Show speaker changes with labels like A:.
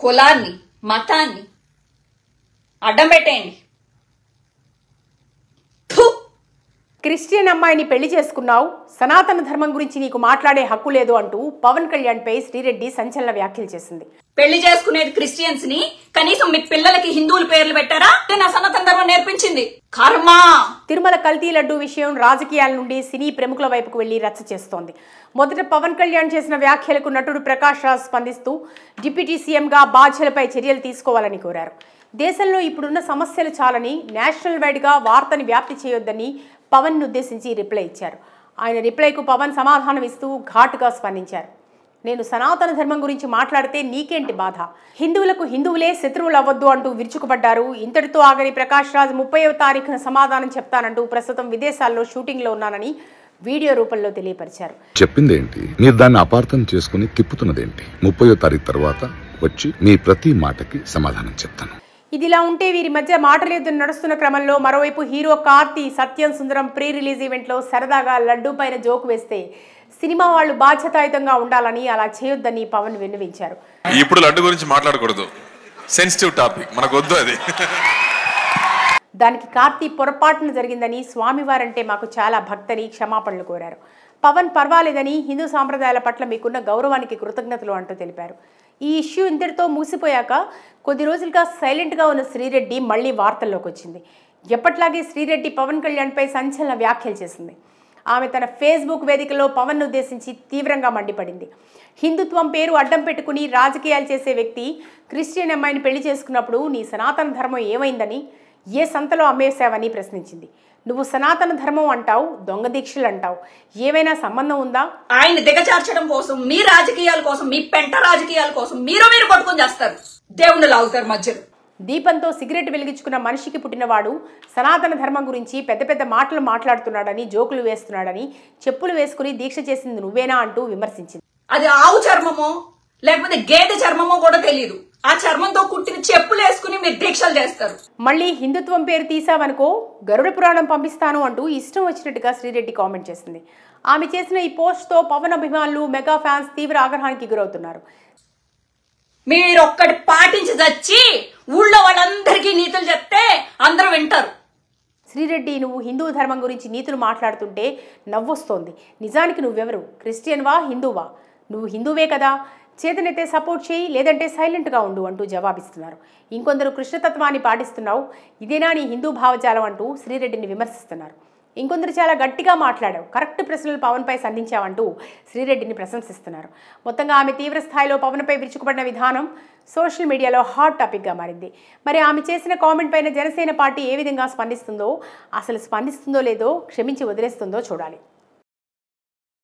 A: కులాన్ని మతాన్ని అడ్డం పెట్టేయండి.
B: క్రిస్టియన్ అమ్మాయిని పెళ్లి చేసుకున్నావు, సనాతన ధర్మం గురించి నీకు మాట్లాడే హక్కు లేదు అంటూ పవన్ కళ్యాణ్ పై శ్రీరెడ్డి సంచలన వ్యాఖ్యలు చేసింది.
A: పెళ్లి చేసుకునేది క్రిస్టియన్స్ ని, కనీసం మీ పిల్లలకి హిందువుల పేర్లు పెట్టారా? నా సనాతన ధర్మం నేర్పించింది కర్మ.
B: తిరుమల కల్తీ లడ్డు విషయం రాజకీయాల నుండి సినీ ప్రముఖుల వైపుకు వెళ్లి రచ్చ చేస్తోంది. మొదట పవన్ కళ్యాణ్ చేసిన వ్యాఖ్యలకు నటుడు ప్రకాష్ రాజ్ స్పందిస్తూ డిప్యూటీ సీఎంగా బాధ్యులపై చర్యలు తీసుకోవాలని కోరారు. దేశంలో ఇప్పుడున్న సమస్యలు చాలని నేషనల్ వైడ్ గా వార్తని వ్యాప్తి చేయొద్దని పవన్ ఉద్దేశించి రిప్లై ఇచ్చారు. ఆయన రిప్లైకు పవన్ సమాధానం ఇస్తూ ఘాటుగా స్పందించారు. నేను సనాతన ధర్మం గురించి మాట్లాడితే నీకేంటి బాధ? హిందువులకు హిందువులే శత్రువులు అవ్వద్దు అంటూ విరుచుకుపడ్డారు. ఇంతటితో ఆగని ప్రకాష్ రాజ్ 30వ తారీఖున సమాధానం చెప్తానంటూ ప్రస్తుతం విదేశాల్లో షూటింగ్ లో ఉన్నానని వీడియో రూపంలో తెలియపరిచారు.
C: చెప్పిందేంటి, మీరు దాన్ని అపార్థం చేసుకుని తిప్పుతున్నదేంటి? 30వ తారీఖు తర్వాత వచ్చి మీ ప్రతి మాటకి సమాధానం చెప్తాను.
B: ఇదిలా ఉంటే వీరి మధ్య మాటలేద్దులు నడుస్తున్న క్రమంలో మరోవైపు హీరో కార్తీ సత్యం సుందరం ప్రీ రిలీజ్ ఈవెంట్ లో సరదాగా లడ్డూ పైన జోకు వేస్తే సినిమా వాళ్ళు బాధ్యతాయుతంగా ఉండాలని, అలా చేయొద్దని పవన్ విన్నవించారు.
D: ఇప్పుడు లడ్డు గురించి మాట్లాడకూడదు, సెన్సిటివ్ టాపిక్, మనకు వద్దు అది.
B: దానికి కార్తీ పొరపాటున జరిగిందని, స్వామివారంటే మాకు చాలా భక్తని క్షమాపణలు కోరారు. పవన్ పర్వాలేదని, హిందూ సాంప్రదాయాల పట్ల మీకున్న గౌరవానికి కృతజ్ఞతలు అంటూ తెలిపారు. ఈ ఇష్యూ ఇంతటితో మూసిపోయాక కొద్ది రోజులుగా సైలెంట్గా ఉన్న శ్రీరెడ్డి మళ్లీ వార్తల్లోకి వచ్చింది. ఎప్పట్లాగే శ్రీరెడ్డి పవన్ కళ్యాణ్పై సంచలన వ్యాఖ్యలు చేసింది. ఆమె తన ఫేస్బుక్ వేదికలో పవన్ ఉద్దేశించి తీవ్రంగా మండిపడింది. హిందుత్వం పేరు అడ్డం పెట్టుకుని రాజకీయాలు చేసే వ్యక్తి క్రిస్టియన్ అమ్మాయిని పెళ్లి చేసుకున్నప్పుడు నీ సనాతన ధర్మం ఏమైందని, ఏ సంతలో అమ్మేశావని ప్రశ్నించింది. నువ్వు సనాతన ధర్మం అంటావు, దొంగ దీక్షలు అంటావు, ఏమైనా సంబంధం ఉందా?
A: ఆయన దిగజార్చడం కోసం, మీ రాజకీయాల కోసం, మీ పెంట రాజకీయాల కోసం మీరు కొట్టుకొని చేస్తారు, దేవుణ్ణి లాగుతారు మధ్యలో.
B: దీపంతో సిగరెట్ వెలిగించుకున్న మనిషికి పుట్టినవాడు సనాతన ధర్మం గురించి పెద్ద పెద్ద మాటలు మాట్లాడుతున్నాడని, జోకులు వేస్తున్నాడని, చెప్పులు వేసుకుని దీక్ష చేసింది నువ్వేనా అంటూ విమర్శించింది.
A: అది ఆవు చర్మమో లేకపోతే గేదె చర్మమో కూడా తెలియదు, ఆ చర్మంతో కుట్టిన చెప్పులు వేసుకుని మీరు దీక్షలు చేస్తారు.
B: మళ్ళీ హిందుత్వం పేరు తీసావనుకో గరుడ పురాణం పంపిస్తాను అంటూ ఇష్టం వచ్చినట్టుగా శ్రీరెడ్డి కామెంట్ చేసింది. ఆమె చేసిన ఈ పోస్ట్ తో పవన్ అభిమానులు, మెగా ఫ్యాన్స్ తీవ్ర ఆగ్రహానికి గురవుతున్నారు.
A: మీరొక్కటి పాటించి చచ్చి ఊళ్ళో వాళ్ళందరికీ నీతులు చెప్తే అందరూ వింటారు.
B: శ్రీరెడ్డి, నువ్వు హిందూ ధర్మం గురించి నీతులు మాట్లాడుతుంటే నవ్వొస్తోంది. నిజానికి నువ్వెవరు? క్రిస్టియన్వా, హిందూవా? నువ్వు హిందూవే కదా, చేతనైతే సపోర్ట్ చేయి, లేదంటే సైలెంట్గా ఉండు అంటూ జవాబిస్తున్నారు. ఇంకొందరు కృష్ణతత్వాన్ని పాటిస్తున్నావు, ఇదేనా నీ హిందూ భావజాలం అంటూ శ్రీరెడ్డిని విమర్శిస్తున్నారు. ఇంకొందరు చాలా గట్టిగా మాట్లాడావు, కరెక్ట్ ప్రశ్నలు పవన్పై సంధించావంటూ శ్రీరెడ్డిని ప్రశంసిస్తున్నారు. మొత్తంగా ఆమె తీవ్ర స్థాయిలో పవన్పై విరుచుకుపడిన విధానం సోషల్ మీడియాలో హాట్ టాపిక్గా మారింది. మరి ఆమె చేసిన కామెంట్ పైన జనసేన పార్టీ ఏ విధంగా స్పందిస్తుందో, అసలు స్పందిస్తుందో లేదో, క్షమించి వదిలేస్తుందో చూడాలి.